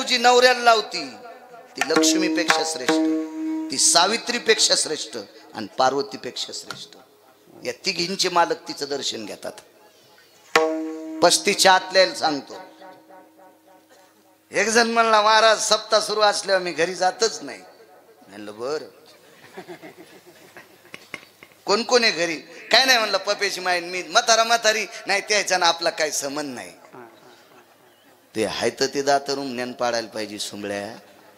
जी नवऱ्याला लावती ती लक्ष्मीपेक्षा श्रेष्ठ, ती सावित्रीपेक्षा श्रेष्ठ आणि पार्वतीपेक्षा श्रेष्ठ. या तिघींचे मालक तिचं दर्शन घेतात. 35च्या आतल्या सांगतो. एक जण म्हणला महाराज सप्ताह सुरू असल्यावर मी घरी जातच नाही. म्हणलं बर कोण कोण आहे घरी? काय नाही म्हणलं पपेची माईन मी म्हातारी नाही त्याचा ना आपला काही संबंध नाही. ते हाय तर ते दातरून ज्ञान पाडायला पाहिजे सुंबळ्या.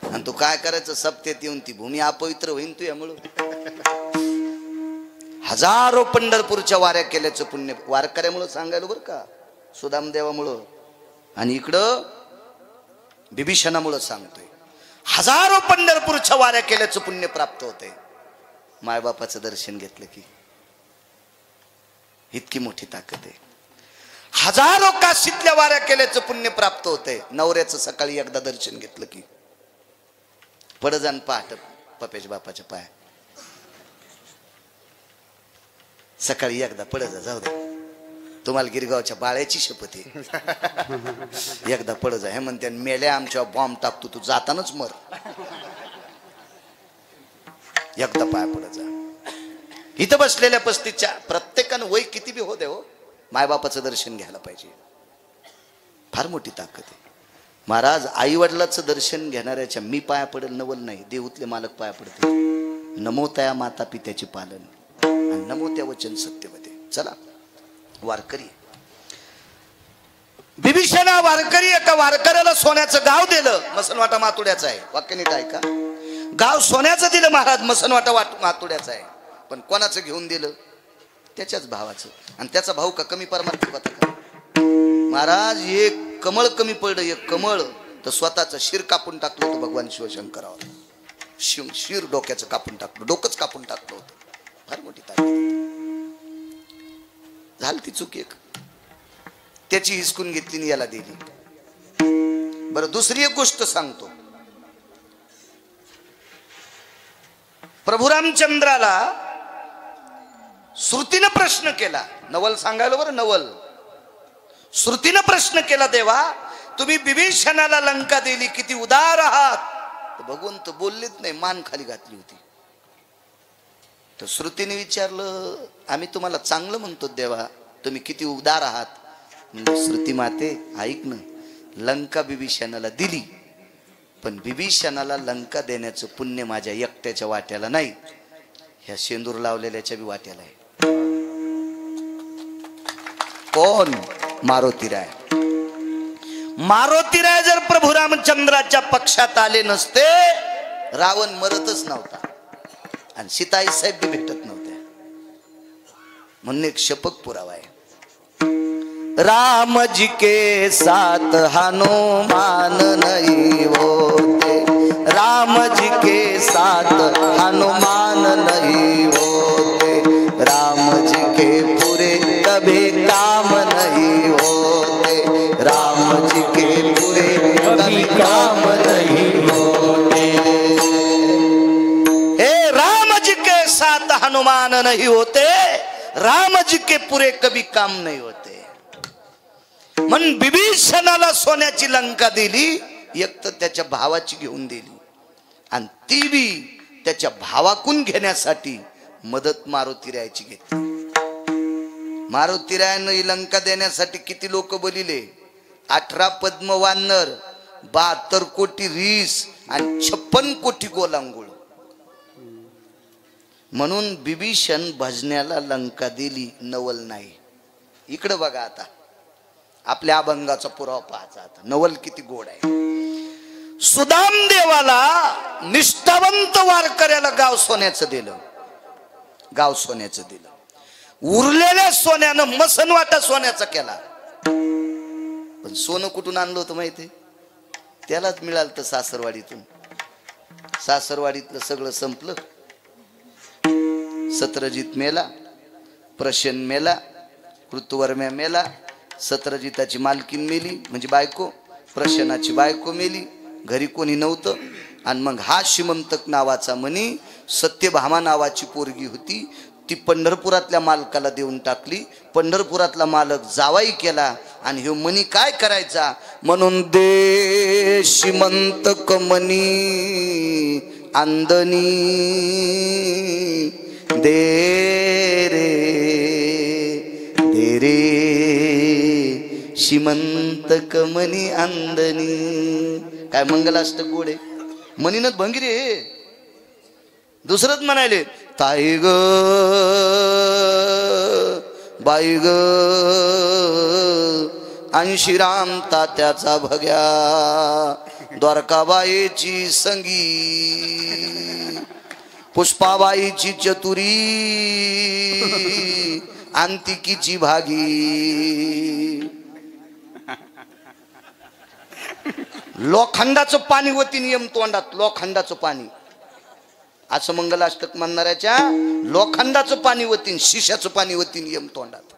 आणि तू काय करायचं सप्त्यात येऊन ती भूमी अपवित्र होईन तू यामुळं. हजारो पंढरपूरच्या वाऱ्या केल्याचं पुण्य वारकऱ्यामुळं सांगायला बरं का, सुदामदेवामुळं. आणि इकडं बिभीषणामुळं सांगतोय. हजारो पंढरपूरच्या वाऱ्या केल्याचं पुण्य प्राप्त होते मायबापाचं दर्शन घेतलं की. इतकी मोठी ताकद आहे. हजारो काशीतल्या वाऱ्या केल्याचं पुण्य प्राप्त होते नवऱ्याचं सकाळी एकदा दर्शन घेतलं की. पडजान पहाट पपेश बापाच्या पाया सकाळी एकदा पडजा. जाऊ दे तुम्हाला गिरगावच्या बाळ्याची शपथ आहे. एकदा पडजा. हे म्हणते मेल्या आमच्या बॉम्ब टाकतो तू जातानाच मर. एकदा पाया पडत जा. इथं बसलेल्या 35च्या प्रत्येकानं वय किती बी होते हो मायबापाचं दर्शन घ्यायला पाहिजे. फार मोठी ताकद आहे. महाराज आई वडिलाचं दर्शन घेणाऱ्याच्या मी पाया पडेल नवल नाही, देऊतले मालक पाया पडते. नमो त्या माता पित्याचे पालन आणि नमो त्या वचन सत्यवते. चला वारकरी बिभीषणा वारकरी एका वारकऱ्याला सोन्याचं गाव दिलं. मसनवाटा मातुड्याचं आहे. वाक्य नीट ऐका. गाव सोन्याचं दिलं महाराज. मसनवाटा मातुड्याचं आहे. पण कोणाचं घेऊन दिलं? त्याच्याच भावाचं. आणि त्याचा भाऊ का कमी परमार्थिक होता का महाराज? एक कमळ कमी पडलं, एक कमळ तर स्वतःचं शिर कापून टाकलं होतं भगवान शिवशंकरावर. शिर डोक्याचं कापून टाकलं, डोकंच कापून टाकलं होतं. फार मोठी ताकद झाली. ती चूक एक त्याची हिसकून घेतली आणि याला दिली. बरं दुसरी एक गोष्ट सांगतो. प्रभू रामचंद्राला श्रुतीनं प्रश्न केला. नवल सांगायला बरं नवल. श्रुतीनं प्रश्न केला देवा तुम्ही बिभीषणाला लंका दिली किती उदार आहात. भगवंत बोललेच नाही, मान खाली घातली होती. तर श्रुतीने विचारलं आम्ही तुम्हाला चांगलं म्हणतो देवा तुम्ही किती उदार आहात. श्रुती माते ऐक ना, लंका बिभीषणाला दिली पण बिभीषणाला लंका देण्याचं पुण्य माझ्या एकट्याच्या वाट्याला नाही, ह्या शेंदूर लावलेल्याच्या बी वाट्याला आहे. कोण? मारुतीराय. मारुतीराय जर प्रभू रामचंद्राच्या पक्षात आले नसते रावण मरतच नव्हता आणि सीताई साहेब बी भेटत नव्हत्या. म्हणून एक शपथ पुरावा आहे. राम जी के साथ हनुमान नहीं होते, राम जी के साथ हनुमान नहीं होते, राम जी के पूरे कभी काम नहीं होते, राम जी के पूरे कभी काम नहीं होते. हे राम जी के साथ हनुमान नहीं होते, राम जी के पूरे कभी काम नहीं होते. म्हणून बिभीषणाला सोन्याची लंका दिली, एक तर त्याच्या भावाची घेऊन दिली आणि ती बी त्याच्या भावाकून घेण्यासाठी मदत मारुतीरायाची घेतली. मारुतीरायानं ही लंका देण्यासाठी किती लोक बलिले? 18 पद्म वानर, 72 कोटी रीस आणि 56 कोटी गोलांगुळ. म्हणून बिभीषण भजण्याला लंका दिली, नवल नाही. इकडे बघा आता आपल्या अभंगाचा पुरावा पाहायचा. आता नवल किती गोड आहे. सुदाम देवाला निष्ठावंत वारकऱ्याला गाव सोन्याचं दिलं, गाव सोन्याचं दिलं. उरलेल्या सोन्यानं मसनवाटा सोन्याचा केला. पण सोनं कुठून आणलं होतं माहिती? त्यालाच मिळालं तर सासरवाडीतून. सासरवाडीतलं सगळं संपलं. सत्रजित मेला, प्रशन मेला, ऋतुवर्म्या मेला, सत्रजिताची मालकीन मेली म्हणजे बायको, प्रशनाची बायको मेली, घरी कोणी नव्हतं. आणि मग हा शिमंतक नावाचा म्हणी सत्यभामा नावाची पोरगी होती, ती पंढरपुरातल्या मालकाला देऊन टाकली. पंढरपुरातला मालक जावाई केला आणि ह्यो मनी काय करायचा म्हणून दे श्रीमंत कमनी अंदनी दे रे श्रीमंत कमनी अंदनी. काय मंगलाष्टक गोड आहे, मनीनच भंगिरी आहे. दुसरंच म्हणायले ताई ग बाई ग अंशीराम तात्याचा भग्या द्वारकाबाईची संगी पुष्पाबाईची चतुरी अंतिकीची भागी. लोखंडाचं पाणी वती नियम तोंडात, लोखंडाचं पाणी असं मंगलाष्टक म्हणणाऱ्याच्या लोखंडाचं पाणी वतीन शिशाचं पाणी वतीन यम तोंडात.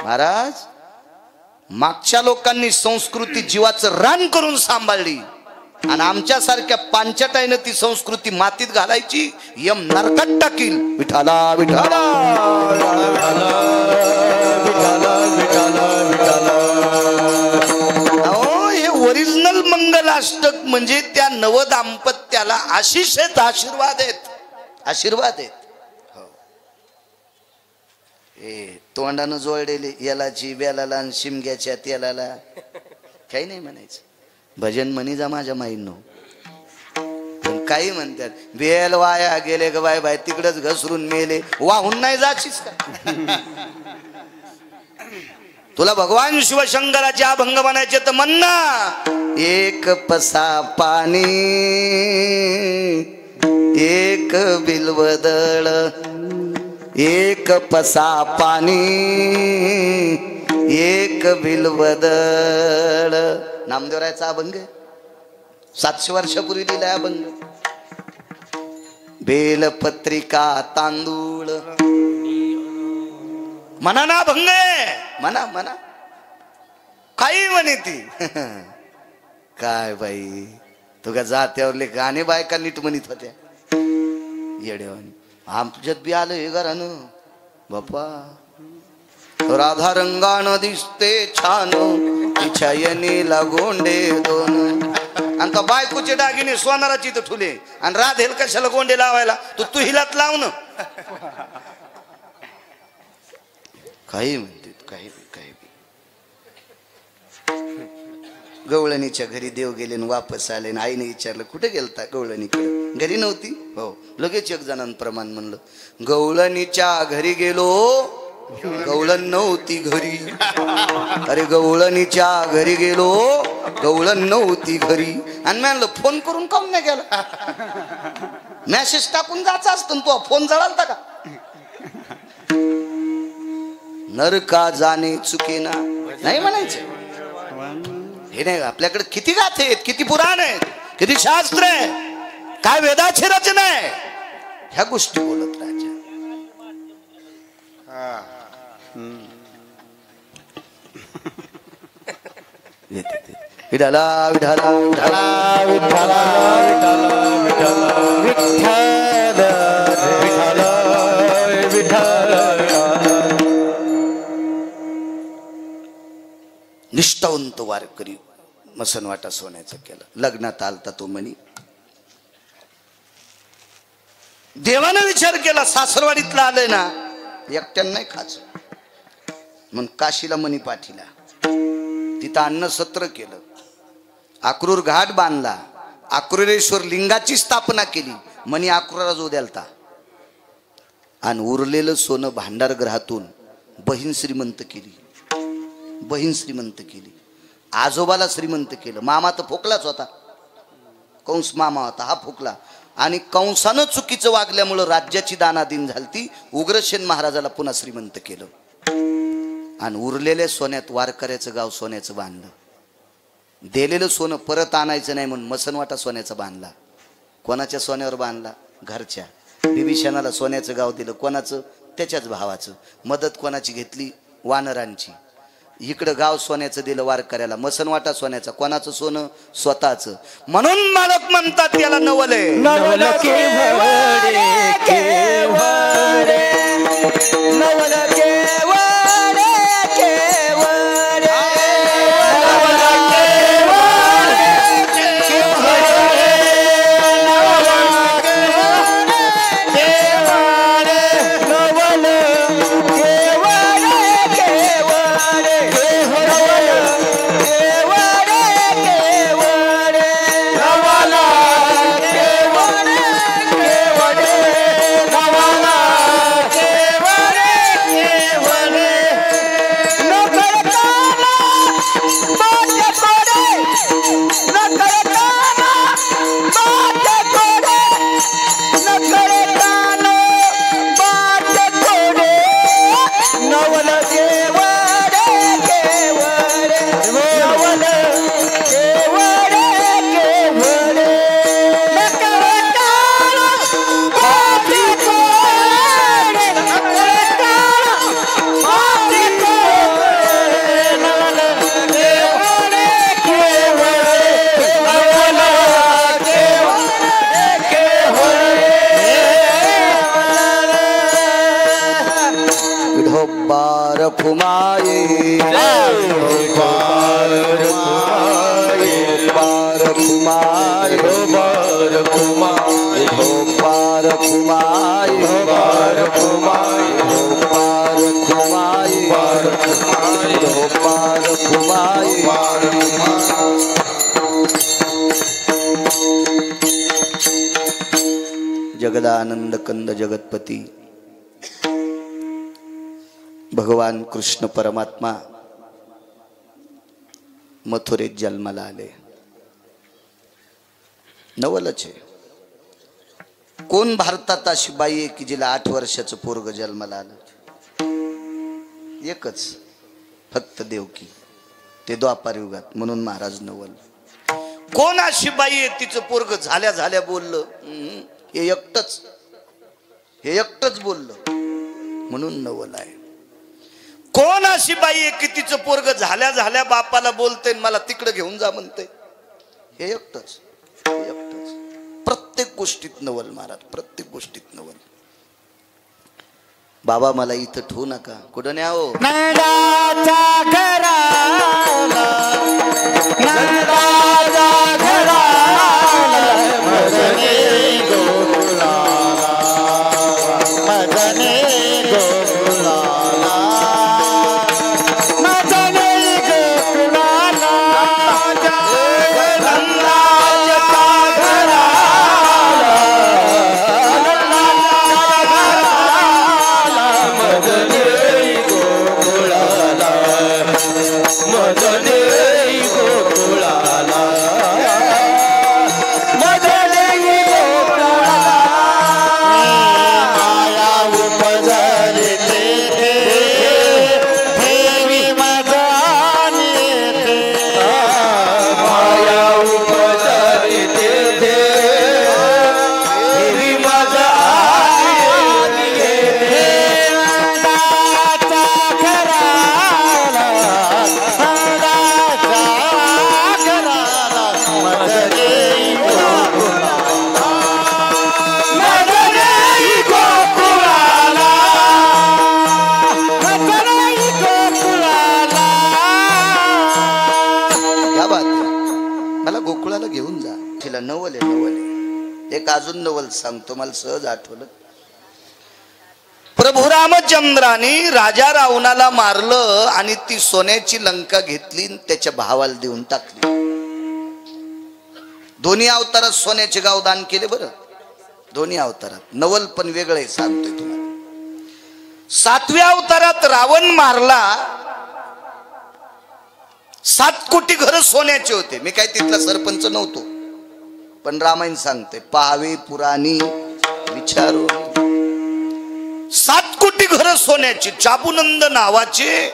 महाराज मागच्या लोकांनी संस्कृती जीवाचं रान करून सांभाळली आणि आमच्या सारख्या पांचटाईनं ती संस्कृती मातीत घालायची, यम नरकात टाकील. विठाला विठाला हे ओरिजिनल मंगलाष्टक म्हणजे त्या नवदाम्पत्याला आशिष आहेत, आशीर्वाद आहेत, आशीर्वाद आहेत. हो तोंडानं जोडलेले यालाची बेलाला आणि शिमग्याच्या तेलाला काही नाही म्हणायचं. भजन म्हणी जा माझ्या माईंनो. पण काही म्हणतात बेल वाया गेले ग बाय बाय तिकडच घसरून मेले, वाहून नाही जाशीस का? तुला भगवान शिवशंकराचे अभंग म्हणायचे तर म्हण ना. एक पसा पाणी एक बिल्वदळ, एक पसा पाणी एक बिल्वदळ. नामदेवरायचा अभंग 700 वर्षापूर्वी लिहिलाय अभंग. बेलपत्रिका तांदूळ म्हणा ना अभंग म्हणा म्हणा काही म्हणे ती. काय बाई तुझ्या जात्यावरले गाणे बायका नीट म्हणत होत्या येड्यावानी. आमच्यात बी आलं हे घरानं बाप्पा. राधा रंगानं दिसते छान तिच्या यनीला गोंडे दोन. आणि तो बायकोचे दागिने सोनाराची तर ठुले आणि राधेल कशाला गोंडे लावायला, तू हिलात लाव ना. काही म्हणते काही काही. गवळणीच्या घरी देव गेले वापस आले. आईने विचारलं कुठे गेलता गवळणीकडे, घरी नव्हती. हो लगेच एक जणांप्रमाण म्हणलं गवळणीच्या घरी गेलो, गवळण नव्हती घरी. अरे गवळणीच्या घरी गेलो, गवळण नव्हती घरी. आणि म्हणलं फोन करून काऊन नाही गेला, मेसेज टाकून जायचं असतं तो फोन जळालता का. नरका जाणे चुकेना नाही म्हणायचं. हे नाही आपल्याकडे किती गाथे आहेत, किती पुराण आहेत, किती शास्त्र आहे, काय वेदाची रचना आहे, ह्या गोष्टी बोलत राजा. विठाला विठाला विठाला विठाला विठाला विठाला. निष्ठावंत वारकरी मसनवाटा सोन्याचं केलं. लग्नात आलता तो मणी. देवानं विचार केला सासरवाडीतला आलंय ना एकट्यानं नाही खायचं, मग काशीला मणी पाठीला. तिथं अन्न सत्र केलं, अक्रूर घाट बांधला, अक्रूरेश्वर लिंगाची स्थापना केली. मणी अक्रूराला जो द्यालता आणि उरलेलं सोनं भांडार ग्रहातून बहीण श्रीमंत केली, बहीण श्रीमंत केली. आजोबाला श्रीमंत केलं. मामा तर फोकलाच होता, कंस मामा होता, हा फोकला. आणि कंसानं चुकीचं वागल्यामुळं राज्याची दानादिन झालती. उग्रसेन महाराजाला पुन्हा श्रीमंत केलं आणि उरलेल्या सोन्यात वारकऱ्याचं गाव सोन्याचं बांधलं. दिलेलं सोनं परत आणायचं नाही म्हणून मसनवाटा सोन्याचा बांधला. कोणाच्या सोन्यावर बांधला? घरच्या. बिभीषणाला सोन्याचं गाव दिलं. कोणाचं? त्याच्याच भावाचं. मदत कोणाची घेतली? वानरांची. इकडं गाव सोन्याचं दिलं वारकऱ्याला, मसनवाटा सोन्याचा. कोणाचं सोनं? स्वतःचं. म्हणून मालक म्हणतात त्याला नवले नवल केवडे केवडे नवल केवडे केवडे. पार कुमार जगदानंद कंद जगतपती भगवान कृष्ण परमात्मा मथुरेत जन्माला आले. नवलच आहे. कोण भारतात अशी बाई आहे की जिला 8 वर्षाचं पोरग जन्माला आलं? एकच, फक्त देवकी. ते द्वापार युगात, म्हणून महाराज नवल. कोण अशी बाई आहे तिचं पोरग झाल्या झाल्या बोललं? हे एकटच बोललं, म्हणून नवल आहे. कोण अशी बाई आहे की तिचं पोरग झाल्या झाल्या बापाला बोलते मला तिकडे घेऊन जा म्हणते? हे एकटच. प्रत्येक गोष्टीत नवल महाराज, प्रत्येक गोष्टीत नवल. बाबा मला इथं ठेवू नका, कुठं न्या हो? नंदाच्या घराला, नंदाच्या घराला मदने गोकुळाला, मदने गोकुळाला, मदने गोकुळाला, घेऊन जा. तिला नवल आहे, नवल आहे. एक अजून नवल सांगतो, मला सहज आठवलं. प्रभू रामचंद्राने राजा रावणाला मारलं आणि ती सोन्याची लंका घेतली त्याच्या भावाला देऊन टाकली. दोन्ही अवतारात सोन्याचे गाव दान केले. बरं, दोन्ही अवतारात. नवल पण वेगळं आहे, सांगतोय तुम्हाला. 7व्या अवतारात रावण मारला. 7 कोटी घर सोन्याचे होते. मी काय तिथला सरपंच नव्हतो, पण रामायण सांगते, पाहावे पुराणी विचारू. 7 कोटी घर सोन्याची, चाबुनंद नावाचे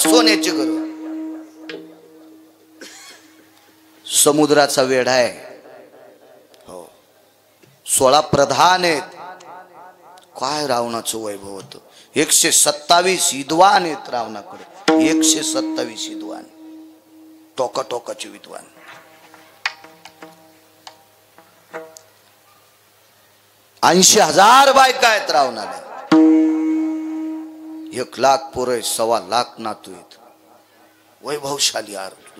सोन्याचे घर. समुद्राचा वेढा आहे. हो, 16 प्रधान आहेत. काय रावणाचं वैभव होतं. 127 विद्वान आहेत रावणाकडे. 127 विद्वान, टोका टोकाचे विद्वान. ऐंशी 80,000 बायका आहेत रावणाला. 1 लाख पोरं, 1.25 लाख नातू आहेत. वैभवशाली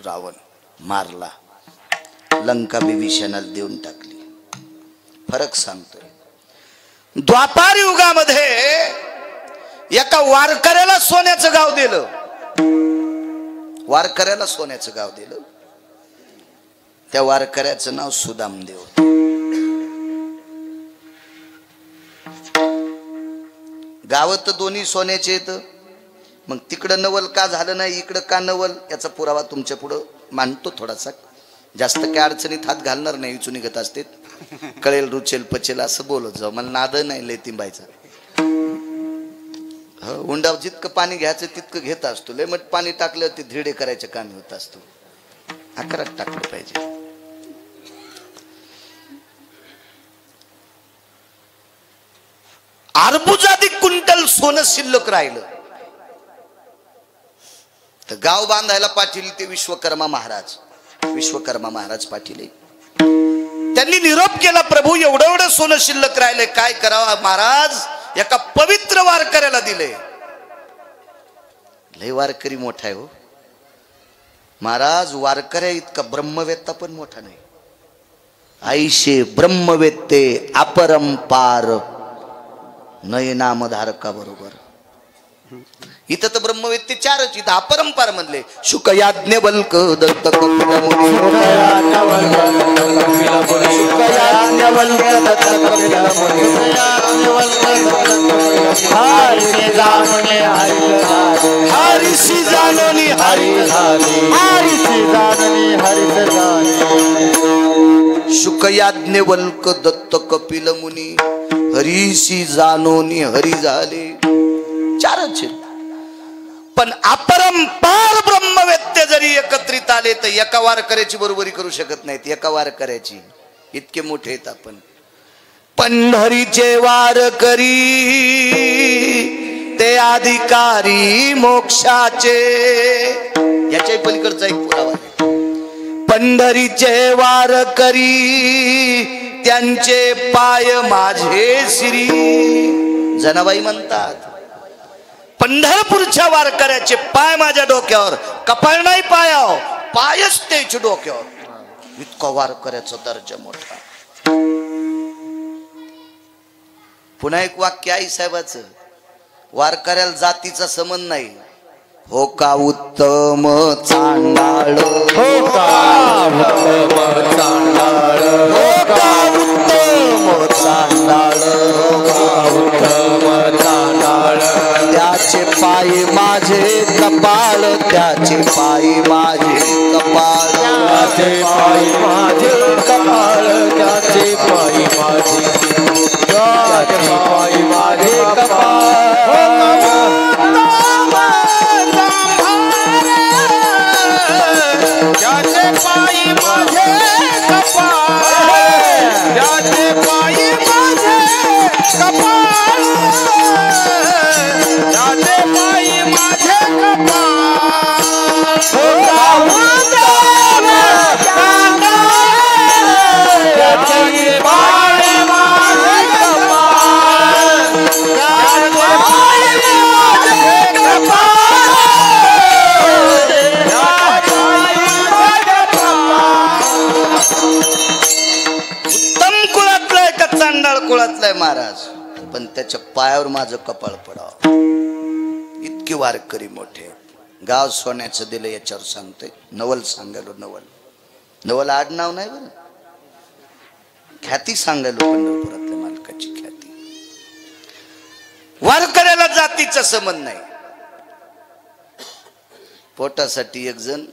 रावण मारला. लंका विभीषणाला देऊन टाकली. फरक सांगतोय. द्वापार युगामध्ये एका वारकऱ्याला सोन्याचं गाव दिलं. वारकऱ्याला सोन्याचं गाव दिलं. त्या वारकऱ्याचं नाव सुदामदेव. गाव तर दोन्ही सोन्याचे येत. मग तिकडं नवल का झालं नाही, इकडं का नवल, याचा पुरावा तुमच्या पुढं मांडतो थोडासा. जास्त काय अडचणीत हात घालणार नाही. विचून घेत असते, कळेल रुचेल पचेल असं बोलत जाऊ. मला नाद नाही लय तिंबायचा. उंडाव जितकं पाणी घ्यायचं तितकं घेत असतो. लय मग पाणी टाकलं ते धिरडे करायचे काम होत असतो. आकारात टाकलं पाहिजे. अर्बुजाधिक क्विंटल सोनं शिल्लक राहिलं. तर गाव बांधायला पाठील ते विश्वकर्मा महाराज. विश्वकर्मा महाराज पाठीले. त्यांनी निरोप केला, प्रभू एवढं एवढं सोनं शिल्लक राहिलंय, काय करावं महाराज? एका पवित्र वारकऱ्याला दिले. लय वारकरी मोठा आहे हो महाराज. वारकऱ्या इतका ब्रह्मवेत्ता पण मोठा नाही. आईशे ब्रह्मवेत्ते अपरंपार नय नामधारका बरोबर. इथं तर ब्रह्मवेत्ते चारच, इथं अपरंपार म्हणले. शुक याज्ञवल्क दत्त कपिल मुनी, हरिषी जानोनी शुक याज्ञवल्क दत्त कपिल मुनी, हरिषी जानोनी हरी झाले. चारच आहेत. पण अपरंपार ब्रह्मवेत्ते जरी एकत्रित आले तर एका वारकऱ्याची बरोबरी करू शकत नाहीत. एका वारकऱ्याची इतके मोठे आहेत आपण. पंढरीचे वारकरी ते अधिकारी मोक्षाचे, याच्या पलीकडचा एक पुरावा आहे. पंढरीचे वारकरी त्यांचे पाय माझे श्री. जनाबाई म्हणतात पंढरपूरच्या वारकऱ्याचे पाय माझ्या डोक्यावर, कपाळ नाही पायावर, पायच त्याच्या डोक्यावर. इतका वारकऱ्याचा दर्जा मोठा. पुन्हा एक वाक्य आई साहेबाचं, वारकऱ्याला जातीचा संबंध नाही. हो का उत्तम चांडाळ, हो का उत्तम चांडाळ, हो का उत्तम चांडाळ, उत्तम चांडाळ. त्याचे पायी माझे कपाळ, त्याचे पायी माझे कपाळ, त्याचे पायी माझे कपाळ, त्याचे पायी माझे, त्याचे पायी माझे कपाळ. त्याचे पायी माझे कपाळ, त्याचे पायी माझे कपाळ, त्याचे पायी माझे कपाळ. त्याचे पायी माझे कपाळ, त्याचे पायी माझे कपाळ. उत्तम कुळातलाय का चांडाळ कुळातलाय महाराज, पण त्याच्या पायावर माझं कपाळ पडावं. इतके वारकरी मोठे. गाव सोन्याचं दिलं याच्यावर सांगते. नवल सांगायलो, नवल, नवल आडनाव नाही बरं, ख्याती सांगायलो. पंढरपुरातल्या मालकाची ख्याती. वारकऱ्याला जातीचा संबंध नाही. पोटासाठी एक जण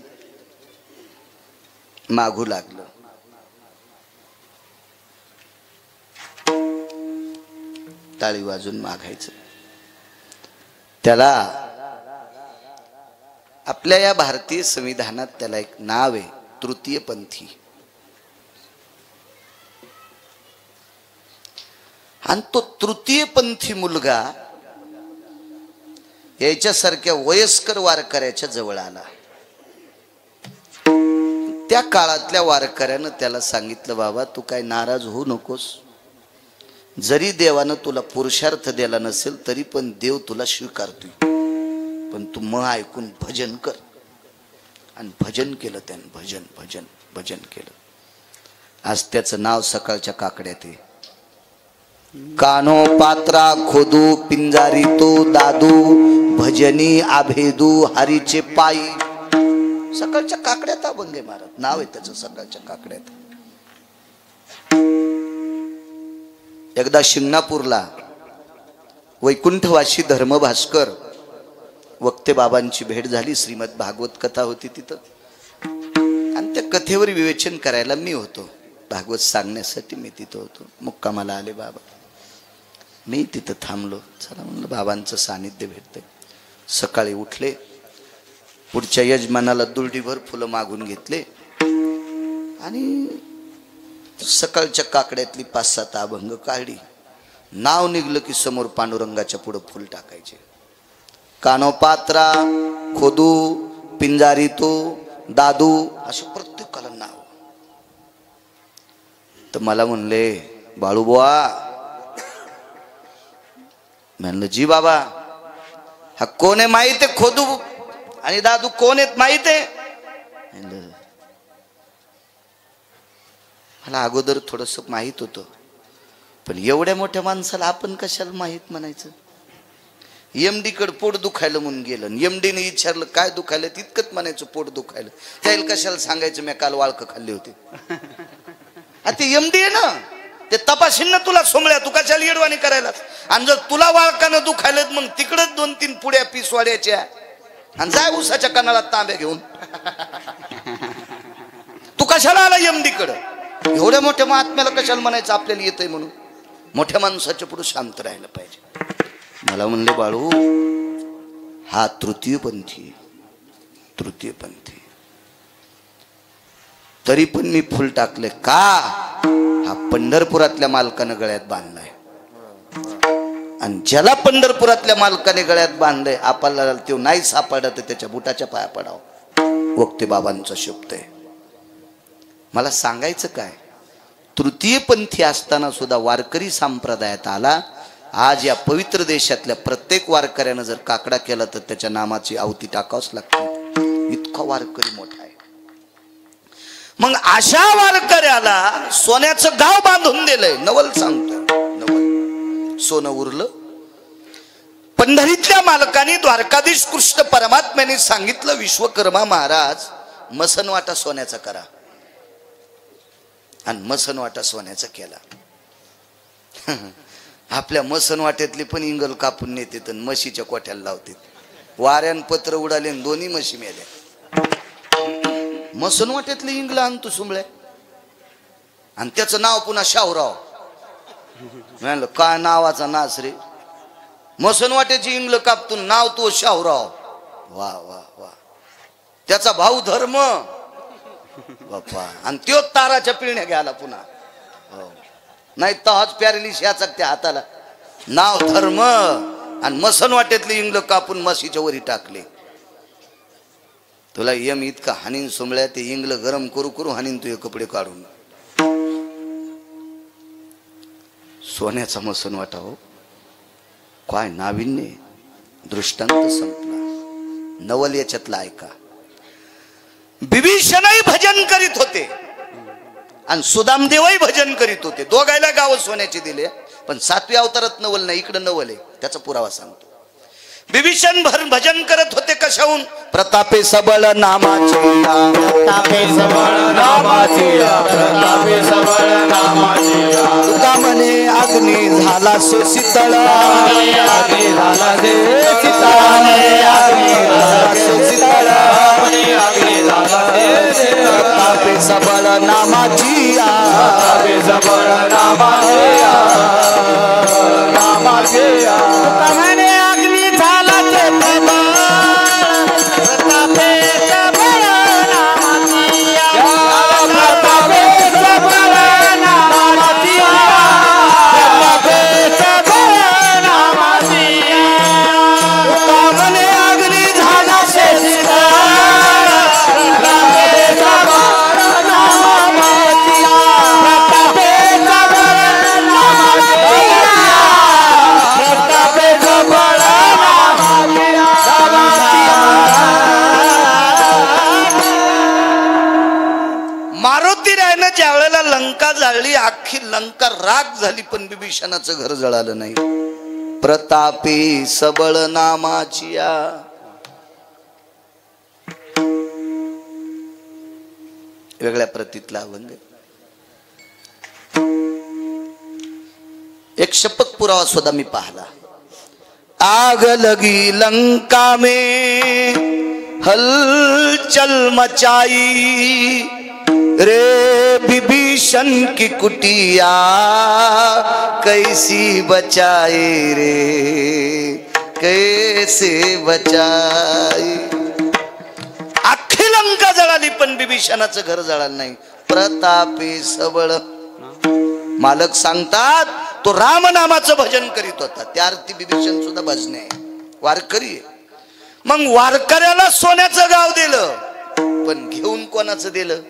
मागू लागलं. टाळी वाजून मागायचं. त्याला आपल्या या भारतीय संविधानात त्याला एक नाव आहे, तृतीयपंथी. आणि तो तृतीयपंथी मुलगा याच्यासारख्या वयस्कर वारकऱ्याच्या जवळ आला. त्या काळातल्या वारकऱ्यानं त्याला सांगितलं, बाबा तू काय नाराज होऊ नकोस. जरी देवानं तुला पुरुषार्थ दिला नसेल तरी पण देव तुला स्वीकारतोय. पण तू मग ऐकून भजन कर. आणि भजन केलं त्यानं. भजन भजन भजन केलं. आज त्याचं नाव सकाळच्या काकड्यात आहे. कानो पात्रा खोदू पिंजारी तो दादू, भजनी आभेदू हरीचे पायी. सकाळच्या काकड्यात अभंग आहे महाराज. नाव आहे त्याचं सकाळच्या काकड्यात. एकदा शिंगणापूरला वैकुंठवासी धर्मभास्कर वक्ते बाबांची भेट झाली. श्रीमद भागवत कथा होती तिथं. आणि त्या कथेवर विवेचन करायला मी होतो. भागवत सांगण्यासाठी मी तिथं होतो. मुक्कामाला आले बाबा. मी तिथं थांबलो. चला म्हणलं बाबांचं सानिध्य भेटतंय. सकाळी उठले. पुढच्या यजमानाला दुर्डीभर फुलं मागून घेतले. आणि सकाळच्या काकड्यातली 5-7 अभंग काढली. नाव निघलं की समोर पांडुरंगाच्या पुढं फुल टाकायचे. कानोपात्रा खोदू पिंजारी तो दादू असं प्रत्येकाला नाव. तर मला म्हणले, बाळूबुवा. म्हणलं जी बाबा. हा कोण आहे माहित आहे? खोदू आणि दादू कोण आहेत माहित आहे? मला अगोदर थोडस माहित होतं. पण एवढ्या मोठ्या माणसाला आपण कशाला माहित म्हणायचं. एमडी कडे पोट दुखायला म्हणून गेलं. एमडीने विचारलं काय दुखायलं, तितकंच म्हणायचं पोट दुखायलं. त्याला कशाला सांगायचं मी काल वाळक खाल्ली होती. ते एमडी आहे ना, ते तपाशीन ना तुला सोमळ्या, तू कशाला येडवाणी करायला. आणि जर तुला वाळकानं दुखायलं मग तिकडच 2-3 पुड्या पिसवाड्याच्या आणि जाय उसाच्या कणाला तांब्या घेऊन. तू कशाला आला एमडी कडे? एवढ्या मोठ्या महात्म्याला कशाला म्हणायचं आपल्याला येतंय म्हणून? मोठ्या माणसाच्या पुढे शांत राहायला पाहिजे. मला म्हणले बाळू हा तृतीयपंथी, तरी पण मी फुल टाकले का? हा पंढरपुरातल्या मालकानं गळ्यात बांधलाय. आणि ज्याला पंढरपुरातल्या मालकाने गळ्यात बांधलंय आपल्याला तो नाही सापडत तर त्याच्या बुटाच्या पाया पडावं. वक्ते बाबांचा शब्द आहे. मला सांगायचं काय, तृतीयपंथी असताना सुद्धा वारकरी संप्रदायात आला. आज या पवित्र देशातल्या प्रत्येक वारकऱ्यानं जर काकडा केला तर त्याच्या नामाची आहुती टाकावंच लागते. इतका वारकरी मोठा आहे. मग अशा वारकऱ्याला सोन्याचं गाव बांधून दिलंय. नवल सांगतो, नवल सोनं उरलं. पंढरीतल्या मालकाने द्वारकाधीश कृष्ण परमात्म्याने सांगितलं, विश्वकर्मा महाराज मसनवाटा सोन्याचा करा. आणि मसनवाटा सोन्याचा केला. आपल्या मसनवाट्यातली पण इंगल कापून नेते तर म्हशीच्या कोठ्याला लावते. वाऱ्यान पत्र उडाले आणि दोन्ही म्हशी मेल्या. मसनवाट्यातली इंगल आणतो सुंबळ्या आणि त्याचं नाव पुन्हा शाहूराव. म्हणलं काय नावाचा नाच रे, मसनवाट्याची इंगल कापतून नाव तो शाहूराव. वा वा वा. त्याचा भाऊ धर्म बाप्पा, आणि त्यो ताराच्या पिळण्या घ्यायला पुन्हा. नाही तहच पॅरेलिस याचा त्या हाताला. नाव धर्म आणि मसनवाट्यातली इंगल कापून म्हशीच्या वरी टाकले. तुला यम इतका हानीन सोमळ्या, ते इंगल गरम करू करू हानीन तुझे कपडे काढून. सोन्याचा मसनवाटा हो, काय नाविन्य. दृष्टांत संपला. नवल याच्यातला ऐका. विभीषणही भजन करीत होते आणि सुदामदेवही भजन करीत होते. दोघायला गाव सोन्याचे दिले. पण 7व्या अवतारात नवल नाही, इकडे नवल आहे. त्याचा पुरावा सांगतो. विभीषण भजन करत होते कशाहून? प्रतापे सबळ नामाचे, प्रतापे सबळ नामाचे, प्रतापे सबळ नामाचे. तुका म्हणे अग्नी झाला से शीतळ, अग्नी झाला से शीतळ, अग्नी झाला से शीतळ, अग्नी झाला से शीतळ. प्रतापे सबळ नामाची, प्रतापे सबळ नामाचे, नामाचे. तुका म्हणे लंका जाळली, अख्खी लंका राग झाली, पण विभीषणाचं घर जळालं नाही. प्रतापी सबळ नामाचिया. वेगळ्या प्रतीतला अभंग. एक शपथ पुरावा सुद्धा मी पाहला. आग लगी लंका में हलचल मचाई रे विभीषण की कुटिया कैसी बचाए रे, कैसे बचाई. अख्खी लंका जळाली पण विभीषणाचं घर जळालं नाही. प्रतापी सबळ. मालक सांगतात तो राम नामाचं भजन करीत होता. त्या अर्थी विभीषण सुद्धा भजने आहे, वारकरी आहे. मग वारकऱ्याला सोन्याचं गाव दिलं, पण घेऊन कोणाचं दिलं?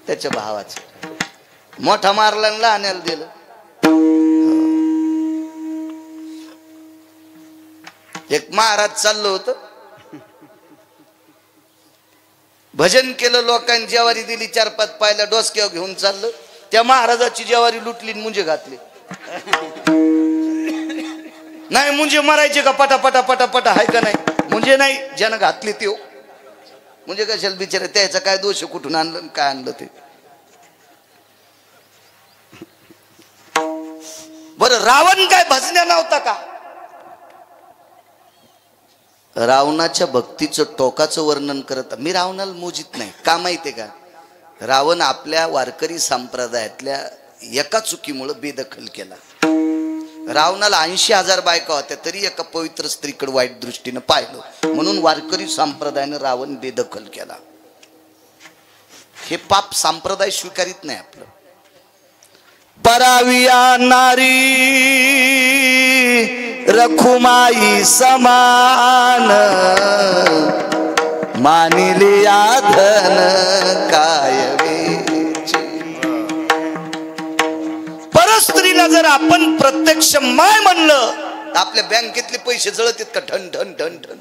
त्याच्या भावाचं. मोठा मारला लहान्याला दिलं. एक महाराज चाललो होतं, भजन केलं, लोकांनी जेवारी दिली, 4-5 पायला डोसक्यावर घेऊन चाललं. त्या महाराजाची जेवारी लुटली, मुंजे घातली. नाही म्हणजे मरायचे का पटा पटा पटा पटा आहे का नाही म्हणजे नाही ज्यानं घातली ते म्हणजे कशाला बिचारे त्याचा काय दोष कुठून आणलं काय आणलं ते. बरं रावण काय भजण्या नव्हता का? रावणाच्या भक्तीचं टोकाचं वर्णन करत मी रावणाला मोजित नाही का माहितीये का? रावण आपल्या वारकरी संप्रदायातल्या एका चुकीमुळे बेदखल केला. रावणाला 80,000 बायका होत्या तरी एका पवित्र स्त्रीकडे वाईट दृष्टीनं पाहिलं म्हणून वारकरी संप्रदायानं रावण बेदखल केला. हे पाप संप्रदाय स्वीकारित नाही आपलं. पराविया नारी रखुमाई समान मानिलिया धन कायवेची. परस्त्रीला जर आपण प्रत्यक्ष माय म्हणलं तर आपल्या बँकेतले पैसे जळत का ठण ठण ठण ठण.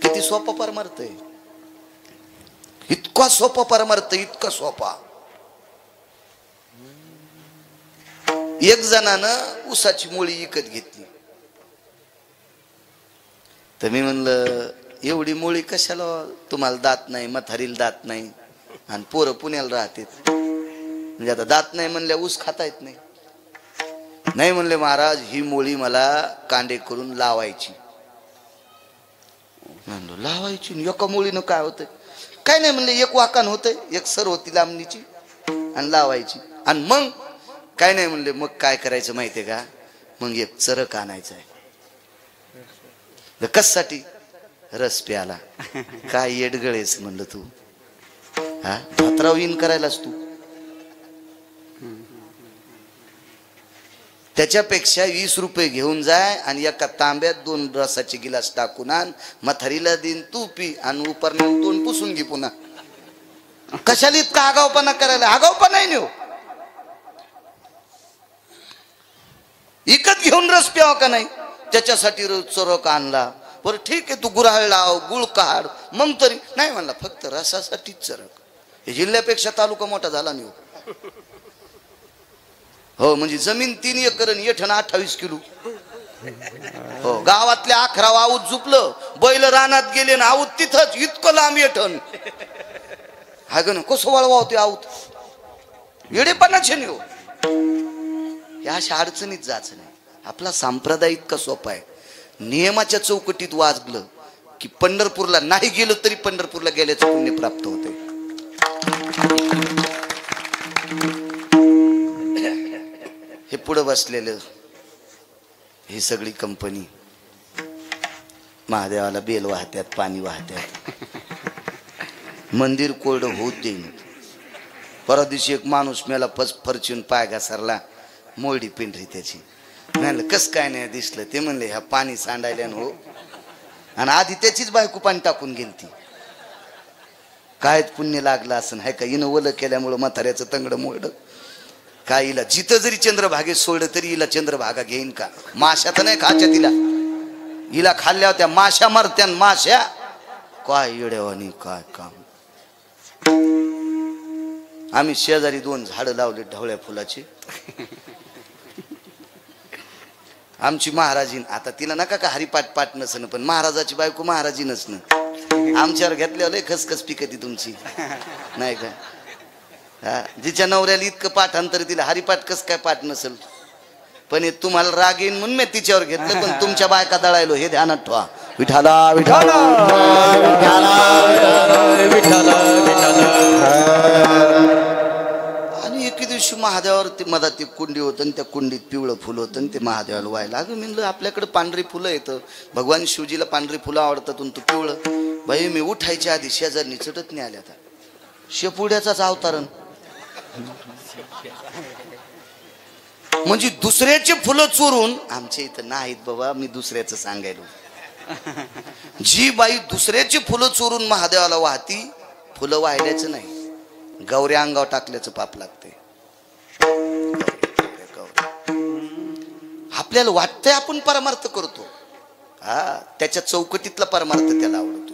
किती सोपा परमार्थ आहे. इतका सोपा परमार्थ इतका सोपा. एक जणानं ऊसाची मुळी विकत घेतली तर मी म्हणलं एवढी मुळी कशाला तुम्हाला दात नाही म्हातारीला दात नाही आणि पोरं पुण्याला राहते म्हणजे आता दात नाही म्हणल्या ऊस खाता येत नाही. नाही म्हणले महाराज ही मुळी मला कांडे करून लावायची. म्हणलो लावायची एका मुळीनं काय होतंय? काय नाही म्हणले एक वाकान होतंय एक सर होती लांबणीची आणि लावायची आणि मग काय नाही म्हणले मग काय करायचं माहितीये का? मग एक चरक आणायचं आहे. कशासाठी? रस प्याला. काय येडगळेस म्हणलं तू हा भातराव इन करायलास तू. त्याच्यापेक्षा 20 रुपये घेऊन जाय आणि एका तांब्यात 2 रसाचे गिलास टाकून आण म्हातारीला दिन तू पी आणि उपरण्यावर तोंड पुसून घे पुन्हा. कशाला इतका आगावपणा करायला? आगावपणा नाही हो. इकत घेऊन रस प्यावा का नाही? त्याच्यासाठी चरक आणला. बरं ठीक आहे तू गुऱ्हाळ लाव गुळ काढ मग तरी नाही म्हणला फक्त रसासाठीच चरक. हे जिल्ह्यापेक्षा तालुका मोठा झाला नाही हो. म्हणजे जमीन 3 एकर आणि येठण 28 किलो. हो गावातल्या 11 आऊत झुपलं बैल रानात गेले ना आऊत तिथंच इतकं लांब येठण हा ग ना कसं वळवा होते आऊत. येडेपणाचे नाही हो. या अशा अडचणीत जायचं नाही. आपला संप्रदाय इतका सोपा आहे. नियमाच्या चौकटीत वाजलं की पंढरपूरला नाही गेलो तरी पंढरपूरला गेल्याचं पुण्य प्राप्त होते. हे पुढे बसलेलं ही सगळी कंपनी महादेवाला बेल वाहत्यात पाणी वाहत्यात. मंदिर कोरडं होत देईन. परवा दिवशी एक माणूस मेला फरचून पाय घसरला मोडी पिंढरी त्याची. म्हणलं कस काय नाही दिसलं? ते म्हणले ह्या पाणी सांडायला हो आणि आधी त्याचीच बायको पाणी टाकून गेलती. काय पुण्य लागलं असं हाय का? हिनं ओलं केल्यामुळं म्हाताऱ्याचं तंगड मोडलं काय? हिला जिथं जरी चंद्रभागेत सोडलं तरी हिला चंद्रभागा घेईन का? माश्या तर नाही खाच्या तिला. हिला खाल्ल्या होत्या माश्या मरत्या माश्या काय येड्यावानी काय काम. आम्ही शेजारी 2 झाडं लावले ढवळ्या फुलाची. आमची महाराजीन आता तिला नका का हरिपाठ पाठ नसन पण महाराजाची बायको महाराजी नसणं. आमच्यावर घेतल्यावर लय खसखस पिकती तुमची नाही का? हा जिच्या नवऱ्याला इतकं पाठांतर तिला हरिपाठ कस काय पाठ नसल. पण हे तुम्हाला राग येईन म्हणून मी तिच्यावर घेतलं. पण तुमच्या बायका दळायलो हे ध्यानात ठेवा. विठाला विठाला आणि एके दिवशी महादेवावर ते मधात ते कुंडी होतं आणि त्या कुंडीत पिवळं फुलं होतं आणि ते महादेवाला व्हायला. अगं म्हणलं आपल्याकडे पांढरी फुलं येतं भगवान शिवजीला पांढरी फुलं आवडतात तू पिवळं. बाई मी उठायच्या आधी शेजारनी चटत नाही आल्या. आता शेपुड्याचाच अवतारण म्हणजे दुसऱ्याचे फुलं चोरून आमच्या इथं नाहीत बाबा. मी दुसऱ्याचं सांगायलो. जी बाई दुसऱ्याची फुलं चोरून महादेवाला वाहती फुलं वाहिल्याचं नाही गौऱ्या अंगावर टाकल्याचं पाप लागते. आपल्याला वाटतंय आपण परमार्थ करतो हा त्याच्या चौकटीतला परमार्थ त्याला आवडतो.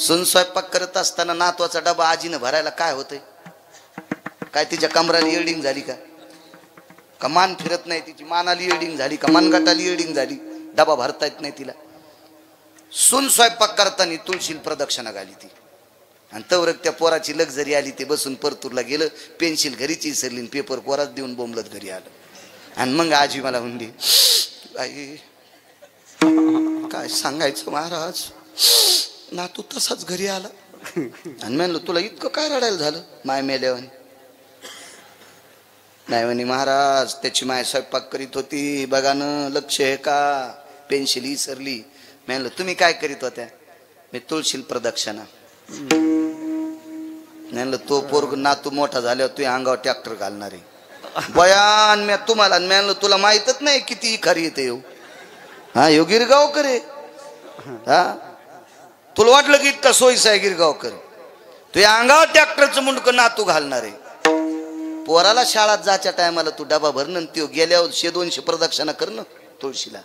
सून स्वयंपाक करत असताना नातवाचा डबा आजीनं भरायला काय होतंय? काय तिच्या कमराला येल्डिंग झाली का? कमान फिरत नाही तिची, मानाली एडिंग झाली, कमान गटाली एडिंग झाली, डबा भरता येत नाही तिला. सून स्वयंपाक करताना तुळशील प्रदक्षिणा घाली ती. आणि तवरक त्या पोराची लक्झरी आली, ते बसून परतूरला गेलं, पेन्सिल घरीच विसरली, पेपर पोरात देऊन बोंबलत घरी आलं. आणि मग आजी मला म्हणली, आई काय सांगायचं महाराज, ना तू तसाच घरी आला. आणि म्हणलं तुला इतकं काय रडायला झालं माय मेल्यावानी. नाही म्हणे महाराज त्याची माय स्वयंपाक करीत होती, बघा न लक्ष आहे का, पेन्सिल विसरली. म्हणलं तुम्ही काय करीत होत्या? मी तुळशील प्रदक्षिणा. म्हणलं तो पोरग नातू मोठा झाल्यावर तू अंगावर ट्रॅक्टर घालणार आहे बयान. मी तुम्हाला म्हणलं तुला माहीतच नाही किती खरी येते येऊ. हा यो गिरगावकर आहे. हा तुला वाटलं की इतका सोयीचा आहे गिरगावकर, तू अंगावर ट्रॅक्टरचं मुंडकं नातू घालणार आहे. पोराला शाळात जायच्या टायमाला तू डबा भरणं, त्यो गेल्यावर 100-200 प्रदक्षिणा करणं तुळशीला.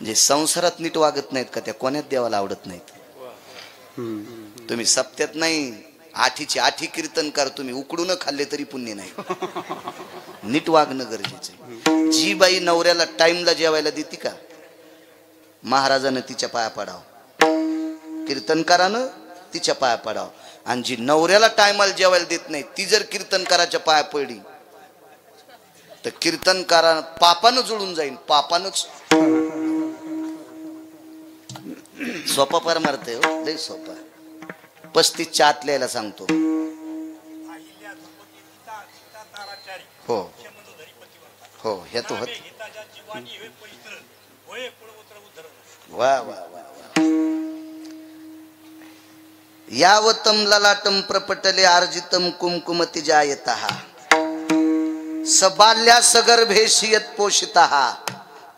जे संसारात नीट वागत नाहीत का त्या कोण्यात देवाला आवडत नाहीत. तुम्ही सप्त्यात नाही, आठीचे आठी कीर्तन कर, तुम्ही उकडून खाल्ले तरी पुण्य नाही. नीट वागणं गरजेचं आहे. जी बाई नवऱ्याला टाइमला जेवायला देते का, महाराजानं तिच्या पाया पडावं, कीर्तनकारानं तिच्या पाया पडावं. आणि जी नवऱ्याला टायमाला जेवायला देत नाही ती जर कीर्तनकाराच्या पाया पडली तर कीर्तनकारा पापानं जुळून जाईल, पापानच. सोपा परमार्थ आहे हो, लय सोपा. 35 आत लिहायला सांगतो. हो हो हे तो होत. वा वा वा. यावतम ललाटम प्रपटले अर्जितम कुमकुमति जायतः सबाल्या सगर्भेशी यत् पोषितः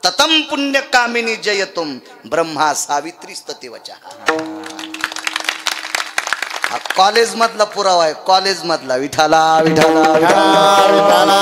ततम पुण्य कामिनी जयतुम ब्रह्मा सावित्री स्ततिवचः. हा कॉलेज मधला पुरावा आहे, कॉलेज मधला. विठाला विठाला विठाला विठाला.